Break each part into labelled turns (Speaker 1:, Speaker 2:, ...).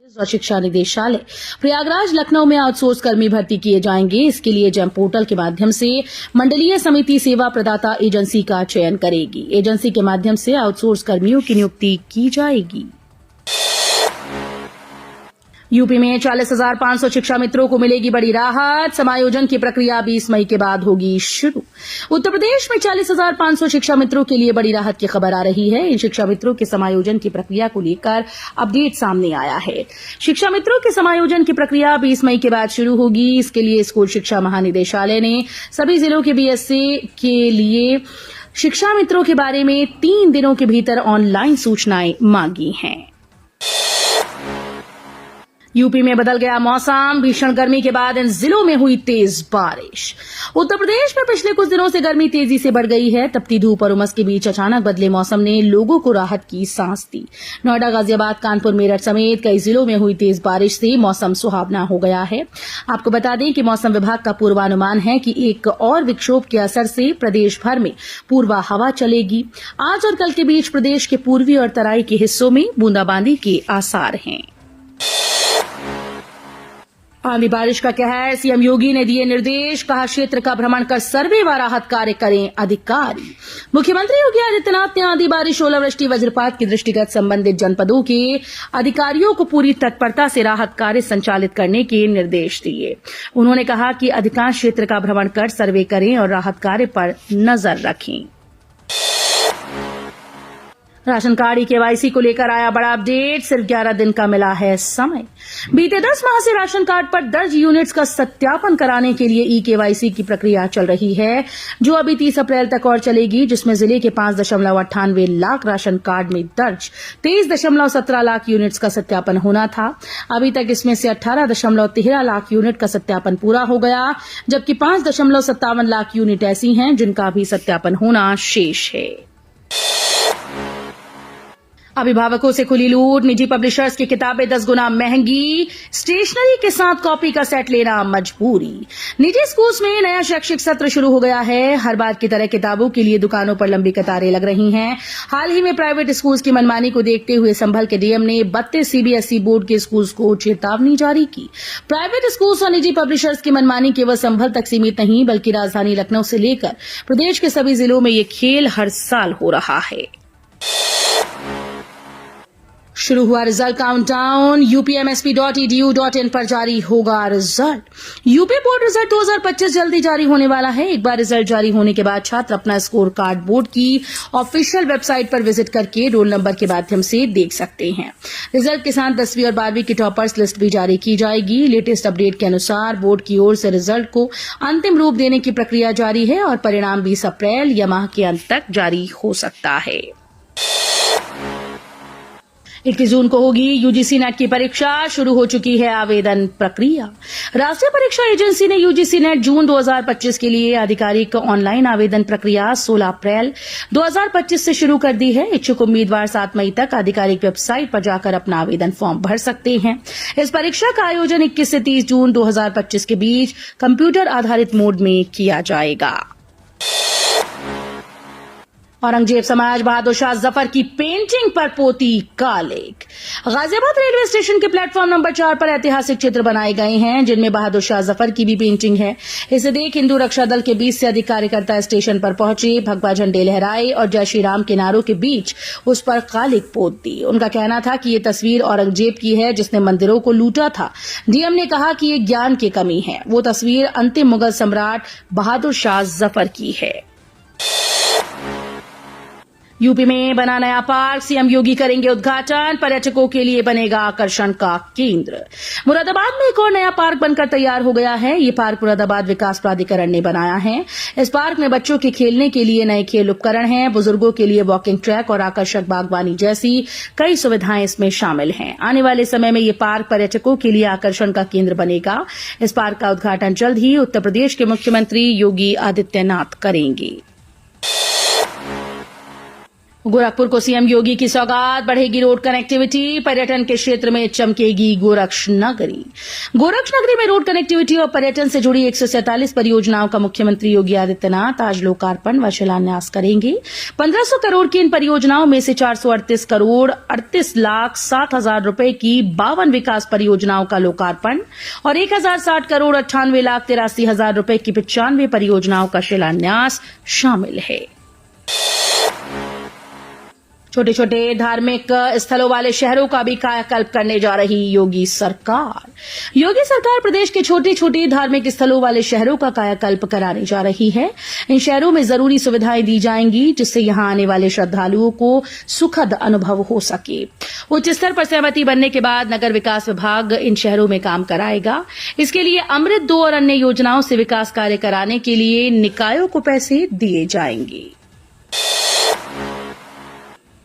Speaker 1: और शिक्षा निदेशालय प्रयागराज लखनऊ में आउटसोर्स कर्मी भर्ती किए जाएंगे। इसके लिए जेम पोर्टल के माध्यम से मंडलीय समिति सेवा प्रदाता एजेंसी का चयन करेगी। एजेंसी के माध्यम से आउटसोर्स कर्मियों की नियुक्ति की जाएगी। यूपी में 40,500 शिक्षा मित्रों को मिलेगी बड़ी राहत। समायोजन की प्रक्रिया 20 मई के बाद होगी शुरू। उत्तर प्रदेश में 40,500 शिक्षा मित्रों के लिए बड़ी राहत की खबर आ रही है। इन शिक्षा मित्रों के समायोजन की प्रक्रिया को लेकर अपडेट सामने आया है। शिक्षा मित्रों के समायोजन की प्रक्रिया 20 मई के बाद शुरू होगी। इसके लिए स्कूल शिक्षा महानिदेशालय ने सभी जिलों के बीएसए के लिए शिक्षा मित्रों के बारे में 3 दिनों के भीतर ऑनलाइन सूचनाएं मांगी हैं। यूपी में बदल गया मौसम। भीषण गर्मी के बाद इन जिलों में हुई तेज बारिश। उत्तर प्रदेश में पिछले कुछ दिनों से गर्मी तेजी से बढ़ गई है। तपती धूप और उमस के बीच अचानक बदले मौसम ने लोगों को राहत की सांस दी। नोएडा, गाजियाबाद, कानपुर, मेरठ समेत कई जिलों में हुई तेज बारिश से मौसम सुहावना हो गया है। आपको बता दें कि मौसम विभाग का पूर्वानुमान है कि एक और विक्षोभ के असर से प्रदेश भर में पूर्वा हवा चलेगी। आज और कल के बीच प्रदेश के पूर्वी और तराई के हिस्सों में बूंदाबांदी के आसार हैं। आंधी बारिश का कहर। सीएम योगी ने दिए निर्देश। कहा, क्षेत्र का भ्रमण कर सर्वे व राहत कार्य करें अधिकारी। मुख्यमंत्री योगी आदित्यनाथ ने आंधी बारिश, ओलावृष्टि, वज्रपात के दृष्टिगत संबंधित जनपदों के अधिकारियों को पूरी तत्परता से राहत कार्य संचालित करने के निर्देश दिए। उन्होंने कहा कि अधिकांश क्षेत्र का भ्रमण कर सर्वे करें और राहत कार्य पर नजर रखें। राशन कार्ड केवाईसी को लेकर आया बड़ा अपडेट। सिर्फ 11 दिन का मिला है समय। बीते 10 माह से राशन कार्ड पर दर्ज यूनिट्स का सत्यापन कराने के लिए ई-केवाईसी की प्रक्रिया चल रही है, जो अभी 30 अप्रैल तक और चलेगी, जिसमें जिले के 5.98 लाख राशन कार्ड में दर्ज 23.17 लाख यूनिट्स का सत्यापन होना था। अभी तक इसमें से 18.13 लाख यूनिट का सत्यापन पूरा हो गया, जबकि 5.57 लाख यूनिट ऐसी हैं जिनका भी सत्यापन होना शेष है। अभिभावकों से खुली लूट। निजी पब्लिशर्स की किताबें 10 गुना महंगी। स्टेशनरी के साथ कॉपी का सेट लेना मजबूरी। निजी स्कूल्स में नया शैक्षिक सत्र शुरू हो गया है। हर बार की तरह किताबों के लिए दुकानों पर लंबी कतारें लग रही हैं। हाल ही में प्राइवेट स्कूल्स की मनमानी को देखते हुए संभल के डीएम ने 32 सीबीएसई बोर्ड के स्कूल्स को चेतावनी जारी की। प्राइवेट स्कूल्स और निजी पब्लिशर्स की मनमानी केवल संभल तक सीमित नहीं, बल्कि राजधानी लखनऊ से लेकर प्रदेश के सभी जिलों में ये खेल हर साल हो रहा है। शुरू हुआ रिजल्ट काउंटडाउन। upmsp.edu.in पर जारी होगा रिजल्ट। यूपी बोर्ड रिजल्ट 2025 जल्दी जारी होने वाला है। एक बार रिजल्ट जारी होने के बाद छात्र अपना स्कोर कार्ड बोर्ड की ऑफिशियल वेबसाइट पर विजिट करके रोल नंबर के माध्यम से देख सकते हैं। रिजल्ट के साथ 10वीं और 12वीं की टॉपर्स लिस्ट भी जारी की जाएगी। लेटेस्ट अपडेट के अनुसार बोर्ड की ओर से रिजल्ट को अंतिम रूप देने की प्रक्रिया जारी है और परिणाम 20 अप्रैल या माह के अंत तक जारी हो सकता है। 21 जून को होगी यूजीसी नेट की परीक्षा। शुरू हो चुकी है आवेदन प्रक्रिया। राष्ट्रीय परीक्षा एजेंसी ने यूजीसी नेट जून 2025 के लिए आधिकारिक ऑनलाइन आवेदन प्रक्रिया 16 अप्रैल 2025 से शुरू कर दी है। इच्छुक उम्मीदवार 7 मई तक आधिकारिक वेबसाइट पर जाकर अपना आवेदन फॉर्म भर सकते हैं। इस परीक्षा का आयोजन 21 से 30 जून 2025 के बीच कंप्यूटर आधारित मोड में किया जाएगा। औरंगजेब समाज बहादुर शाह जफर की पेंटिंग पर पोती कालिक। गाजियाबाद रेलवे स्टेशन के प्लेटफॉर्म नंबर 4 पर ऐतिहासिक चित्र बनाए गए हैं, जिनमें बहादुर शाह जफर की भी पेंटिंग है। इसे देख हिंदू रक्षा दल के 20 से अधिक कार्यकर्ता स्टेशन पर पहुंचे, भगवा झंडे लहराए और जय श्री राम के नारों के बीच उस पर कालिक पोत दी। उनका कहना था कि ये तस्वीर औरंगजेब की है, जिसने मंदिरों को लूटा था। डीएम ने कहा कि ये ज्ञान की कमी है। वो तस्वीर अंतिम मुगल सम्राट बहादुर शाह जफर की है। यूपी में बना नया पार्क। सीएम योगी करेंगे उद्घाटन। पर्यटकों के लिए बनेगा आकर्षण का केंद्र। मुरादाबाद में एक और नया पार्क बनकर तैयार हो गया है। ये पार्क मुरादाबाद विकास प्राधिकरण ने बनाया है। इस पार्क में बच्चों के खेलने के लिए नए खेल उपकरण हैं, बुजुर्गों के लिए वॉकिंग ट्रैक और आकर्षक बागवानी जैसी कई सुविधाएं इसमें शामिल हैं। आने वाले समय में ये पार्क पर्यटकों के लिए आकर्षण का केंद्र बनेगा। इस पार्क का उद्घाटन जल्द ही उत्तर प्रदेश के मुख्यमंत्री योगी आदित्यनाथ करेंगे। गोरखपुर को सीएम योगी की सौगात, बढ़ेगी रोड कनेक्टिविटी, पर्यटन के क्षेत्र में चमकेगी गोरक्षनगरी। गोरक्षनगरी में रोड कनेक्टिविटी और पर्यटन से जुड़ी 147 परियोजनाओं का मुख्यमंत्री योगी आदित्यनाथ आज लोकार्पण व शिलान्यास करेंगे। 1500 करोड़ की इन परियोजनाओं में से 438 करोड़ 38,07,000 रुपए की 52 विकास परियोजनाओं का लोकार्पण और 1060 करोड़ 98,83,000 रुपए की 95 परियोजनाओं का शिलान्यास शामिल है। छोटे छोटे धार्मिक स्थलों वाले शहरों का भी कायाकल्प करने जा रही योगी सरकार। योगी सरकार प्रदेश के छोटे छोटे धार्मिक स्थलों वाले शहरों का कायाकल्प कराने जा रही है। इन शहरों में जरूरी सुविधाएं दी जाएंगी जिससे यहां आने वाले श्रद्धालुओं को सुखद अनुभव हो सके। उच्च स्तर पर सहमति बनने के बाद नगर विकास विभाग इन शहरों में काम कराएगा। इसके लिए अमृत 2 और अन्य योजनाओं से विकास कार्य कराने के लिए निकायों को पैसे दिए जाएंगे।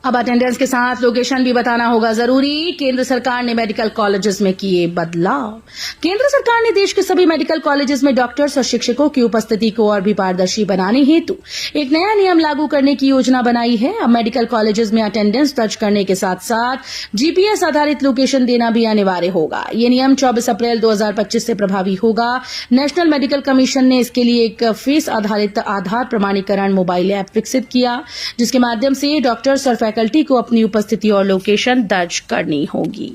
Speaker 1: अब अटेंडेंस के साथ लोकेशन भी बताना होगा जरूरी। केंद्र सरकार ने मेडिकल कॉलेजेस में किए बदलाव। केंद्र सरकार ने देश के सभी मेडिकल कॉलेजेस में डॉक्टर्स और शिक्षकों की उपस्थिति को और भी पारदर्शी बनाने हेतु एक नया नियम लागू करने की योजना बनाई है। अब मेडिकल कॉलेजेस में अटेंडेंस दर्ज करने के साथ साथ जीपीएस आधारित लोकेशन देना भी अनिवार्य होगा। ये नियम 24 अप्रैल 2025 से प्रभावी होगा। नेशनल मेडिकल कमीशन ने इसके लिए एक फेस आधारित आधार प्रमाणीकरण मोबाइल ऐप विकसित किया, जिसके माध्यम से डॉक्टर्स और फैकल्टी को अपनी उपस्थिति और लोकेशन दर्ज करनी होगी।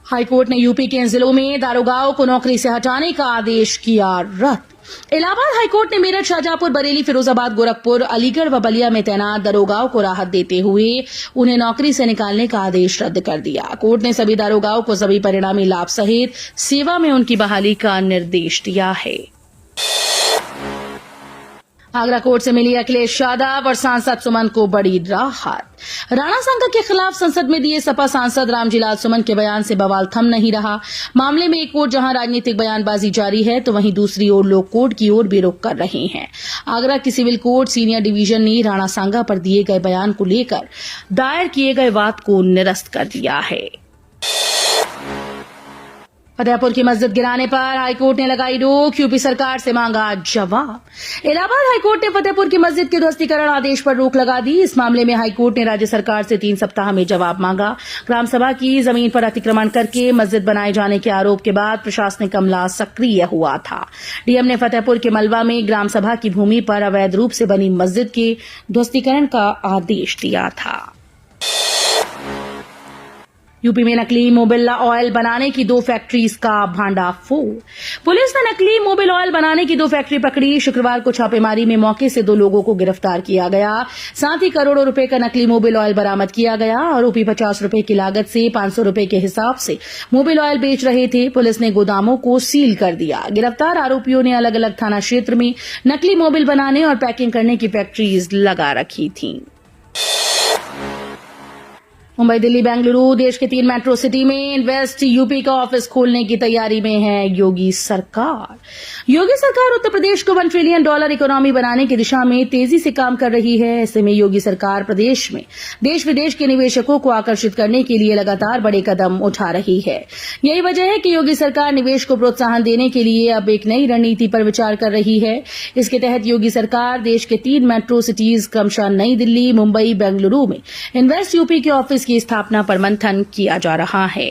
Speaker 1: हाईकोर्ट ने यूपी के इन जिलों में दारोगाओं को नौकरी से हटाने का आदेश किया रद्द। इलाहाबाद हाईकोर्ट ने मेरठ, शाहजहांपुर, बरेली, फिरोजाबाद, गोरखपुर, अलीगढ़ व बलिया में तैनात दारोगाओं को राहत देते हुए उन्हें नौकरी से निकालने का आदेश रद्द कर दिया। कोर्ट ने सभी दारोगाओं को सभी परिणामी लाभ सहित सेवा में उनकी बहाली का निर्देश दिया है। आगरा कोर्ट से मिली अखिलेश यादव और सांसद सुमन को बड़ी राहत। राणा सांगा के खिलाफ संसद में दिए सपा सांसद रामजीलाल सुमन के बयान से बवाल थम नहीं रहा। मामले में एक ओर जहां राजनीतिक बयानबाजी जारी है तो वहीं दूसरी ओर लोग कोर्ट की ओर भी रुख कर रहे हैं। आगरा की सिविल कोर्ट सीनियर डिवीजन ने राणा सांगा पर दिए गए बयान को लेकर दायर किए गए वाद को निरस्त कर दिया है। फतेहपुर की मस्जिद गिराने पर हाईकोर्ट ने लगाई रोक, यूपी सरकार से मांगा जवाब। इलाहाबाद हाईकोर्ट ने फतेहपुर की मस्जिद के ध्वस्तीकरण आदेश पर रोक लगा दी। इस मामले में हाईकोर्ट ने राज्य सरकार से 3 सप्ताह में जवाब मांगा। ग्राम सभा की जमीन पर अतिक्रमण करके मस्जिद बनाए जाने के आरोप के बाद प्रशासनिक अमला सक्रिय हुआ था। डीएम ने फतेहपुर के मलबा में ग्राम सभा की भूमि पर अवैध रूप से बनी मस्जिद के ध्वस्तीकरण का आदेश दिया था। यूपी में नकली मोबिल ऑयल बनाने की 2 फैक्ट्रीज का भांडाफोड़। पुलिस ने नकली मोबिल ऑयल बनाने की 2 फैक्ट्री पकड़ी। शुक्रवार को छापेमारी में मौके से 2 लोगों को गिरफ्तार किया गया। साथ ही करोड़ों रुपए का नकली मोबिल ऑयल बरामद किया गया। आरोपी 50 रुपए की लागत से 500 रुपए के हिसाब से मोबिल ऑयल बेच रहे थे। पुलिस ने गोदामों को सील कर दिया। गिरफ्तार आरोपियों ने अलग अलग थाना क्षेत्र में नकली मोबिल बनाने और पैकिंग करने की फैक्ट्रीज लगा रखी थी। मुंबई, दिल्ली, बेंगलुरु देश के 3 मेट्रो सिटी में इन्वेस्ट यूपी का ऑफिस खोलने की तैयारी में है योगी सरकार। योगी सरकार उत्तर प्रदेश को $1 ट्रिलियन इकोनॉमी बनाने की दिशा में तेजी से काम कर रही है। ऐसे में योगी सरकार प्रदेश में देश विदेश के निवेशकों को आकर्षित करने के लिए लगातार बड़े कदम उठा रही है। यही वजह है कि योगी सरकार निवेश को प्रोत्साहन देने के लिए अब एक नई रणनीति पर विचार कर रही है। इसके तहत योगी सरकार देश के 3 मेट्रो सिटीज क्रमशः नई दिल्ली, मुंबई, बेंगलुरु में इन्वेस्ट यूपी के ऑफिस की स्थापना पर मंथन किया जा रहा है।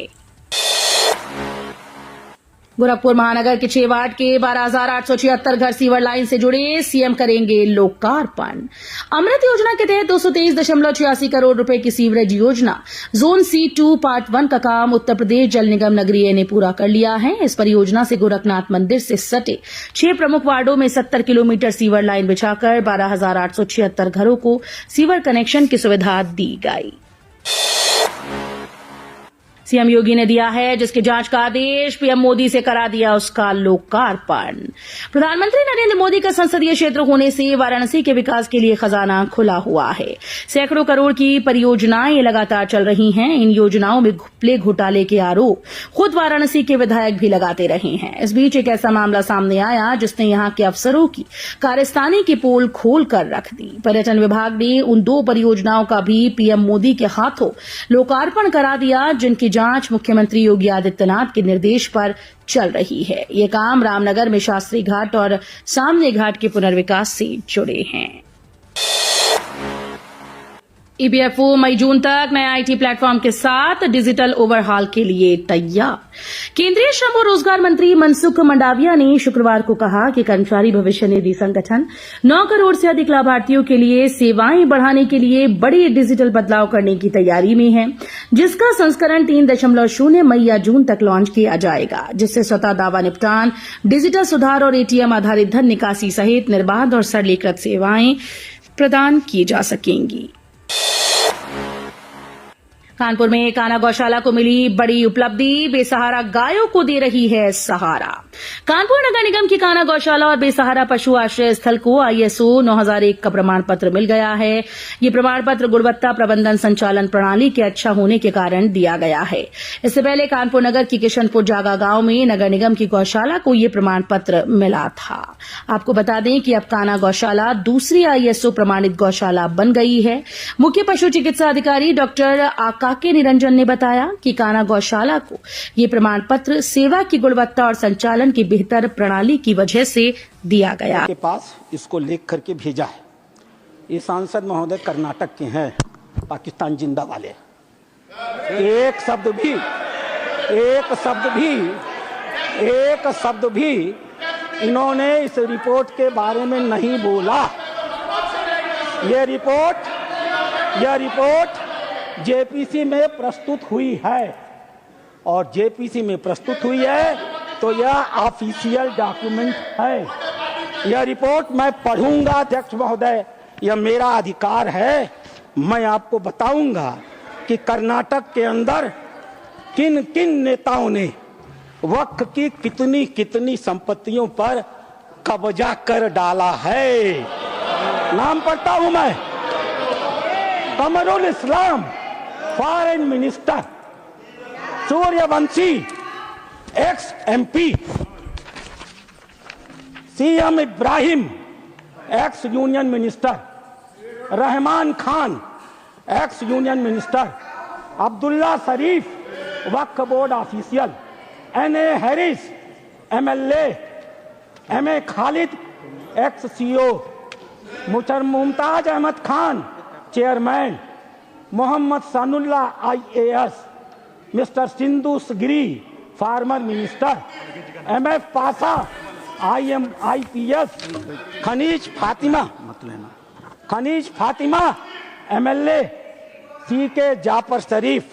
Speaker 1: गोरखपुर महानगर के 6 वार्ड के 12,876 घर सीवर लाइन से जुड़े, सीएम करेंगे लोकार्पण। अमृत योजना के तहत 223.86 करोड़ रुपए की सीवरेज योजना जोन C2 पार्ट 1 का काम उत्तर प्रदेश जल निगम नगरीय ने पूरा कर लिया है। इस परियोजना से गोरखनाथ मंदिर से सटे 6 प्रमुख वार्डों में 70 किलोमीटर सीवर लाइन बिछाकर 12,876 घरों को सीवर कनेक्शन की सुविधा दी गई। सीएम योगी ने दिया है जिसकी जांच का आदेश, पीएम मोदी से करा दिया उसका लोकार्पण। प्रधानमंत्री नरेंद्र मोदी का संसदीय क्षेत्र होने से वाराणसी के विकास के लिए खजाना खुला हुआ है। सैकड़ों करोड़ की परियोजनाएं लगातार चल रही हैं। इन योजनाओं में घपले घोटाले के आरोप खुद वाराणसी के विधायक भी लगाते रहे हैं। इस बीच एक ऐसा मामला सामने आया जिसने यहां के अफसरों की कारस्तानी की पोल खोल कर रख दी। पर्यटन विभाग ने उन 2 परियोजनाओं का भी पीएम मोदी के हाथों लोकार्पण करा दिया जिनकी जांच मुख्यमंत्री योगी आदित्यनाथ के निर्देश पर चल रही है। ये काम रामनगर में शास्त्री घाट और सामने घाट के पुनर्विकास से जुड़े हैं। ईपीएफओ मई जून तक नया आईटी प्लेटफॉर्म के साथ डिजिटल ओवरहॉल के लिए तैयार। केंद्रीय श्रम और रोजगार मंत्री मनसुख मंडाविया ने शुक्रवार को कहा कि कर्मचारी भविष्य निधि संगठन 9 करोड़ से अधिक लाभार्थियों के लिए सेवाएं बढ़ाने के लिए बड़ी डिजिटल बदलाव करने की तैयारी में है, जिसका संस्करण 3.0 मई या जून तक लॉन्च किया जाएगा, जिससे स्वतः दावा निपटान, डिजिटल सुधार और एटीएम आधारित धन निकासी सहित निर्बाध और सरलीकृत सेवाएं प्रदान की जा सकेंगी। कानपुर में कान्हा गौशाला को मिली बड़ी उपलब्धि, बेसहारा गायों को दे रही है सहारा। कानपुर नगर निगम की कान्हा गौशाला और बेसहारा पशु आश्रय स्थल को आईएसओ 9001 का प्रमाण पत्र मिल गया है। ये प्रमाण पत्र गुणवत्ता प्रबंधन संचालन प्रणाली के अच्छा होने के कारण दिया गया है। इससे पहले कानपुर नगर की किशनपुर जागा गांव में नगर निगम की गौशाला को ये प्रमाण पत्र मिला था। आपको बता दें कि अब कान्हा गौशाला दूसरी आईएसओ प्रमाणित गौशाला बन गई है। मुख्य पशु चिकित्सा अधिकारी डॉक्टर आकाके निरंजन ने बताया कि कान्हा गौशाला को ये प्रमाण पत्र सेवा की गुणवत्ता और संचालन की बेहतर प्रणाली की वजह से दिया गया।
Speaker 2: के पास इसको लिख करके भेजा है। ये सांसद महोदय कर्नाटक के हैं, पाकिस्तान जिंदा वाले। एक शब्द भी इन्होंने इस रिपोर्ट के बारे में नहीं बोला। यह रिपोर्ट जेपीसी में प्रस्तुत हुई है और जेपीसी में प्रस्तुत हुई है तो यह ऑफिशियल डॉक्यूमेंट है। यह रिपोर्ट मैं पढ़ूंगा अध्यक्ष महोदय, यह मेरा अधिकार है। मैं आपको बताऊंगा कि कर्नाटक के अंदर किन किन नेताओं ने वक्फ की कितनी कितनी संपत्तियों पर कब्जा कर डाला है। नाम पढ़ता हूं मैं। Qamrul Islam foreign minister, Suryavanshi ex MP, CM Ibrahim ex union minister, Rahman Khan ex union minister, Abdullah Sharif Waqf board official, NA Haris MLA, MA Khalid ex CO, Mumtaz Ahmed Khan chairman, Mohammed Sanaulla IAS, mister Sindhu Giri former minister, MF Pasha IPS, Khaneez Fatima MLA, CK Jaffer Sharif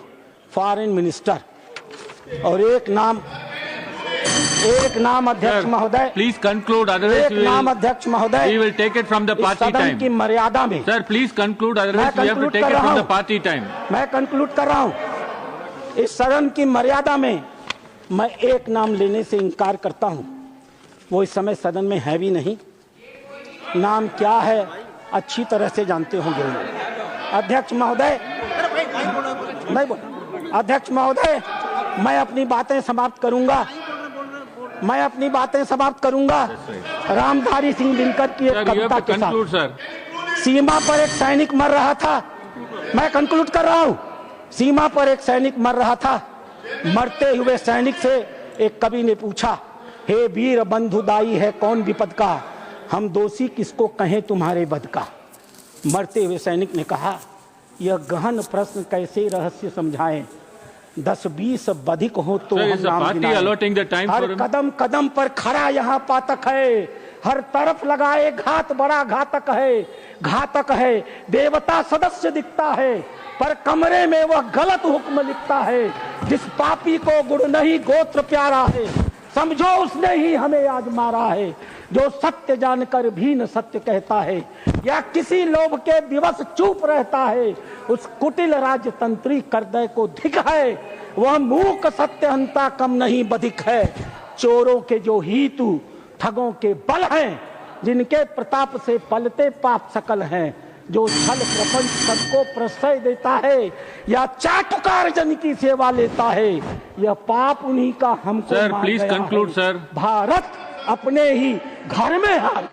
Speaker 2: foreign minister. और एक नाम अध्यक्ष महोदय,
Speaker 3: प्लीज कंक्लूड, अदरवाइज
Speaker 2: एक नाम अध्यक्ष महोदय,
Speaker 3: we will take it from the party time
Speaker 2: की मर्यादा में।
Speaker 3: Sir please conclude, otherwise we have to take it from the party time.
Speaker 2: मैं कंक्लूड कर रहा हूं। इस सदन की मर्यादा में मैं एक नाम लेने से इनकार करता हूं। वो इस समय सदन में है भी नहीं। नाम क्या है अच्छी तरह से जानते होंगे। अध्यक्ष महोदय, अध्यक्ष महोदय, मैं अपनी बातें समाप्त करूंगा। रामधारी सिंह दिनकर की एक कविता के साथ। सीमा पर एक सैनिक मर रहा था। मैं कंक्लूड कर रहा हूं। सीमा पर एक सैनिक मर रहा था। मरते हुए सैनिक से एक कवि ने पूछा, हे वीर बंधुदाई है कौन विपद का, हम दोषी किसको कहें तुम्हारे वध का। मरते हुए सैनिक ने कहा, यह गहन प्रश्न कैसे रहस्य समझाएं, 10-20 बधिक हो तो हम नाम गिनाएं। हर कदम कदम पर खड़ा यहाँ पातक है, हर तरफ लगाए घात बड़ा घातक है। देवता सदस्य दिखता है पर कमरे में वह गलत हुक्म लिखता है। जिस पापी को गुण नहीं गोत्र प्यारा है, समझो उसने ही हमें आज मारा है। जो सत्य जानकर भी न सत्य कहता है, या किसी लोभ के विवश चुप रहता है, उस कुटिल राजतंत्री करदय को धिक है। वह मूक सत्यहंता कम नहीं बधिक है। चोरों के जो हितु ठगों के बल हैं, जिनके प्रताप से पलते पाप सकल हैं। जो छल प्रपंच सबको प्रश्रय देता है, या चाटुकार जन की सेवा लेता है, यह पाप उन्हीं का हमको
Speaker 3: sir please conclude sir.
Speaker 2: Bharat अपने ही घर में है।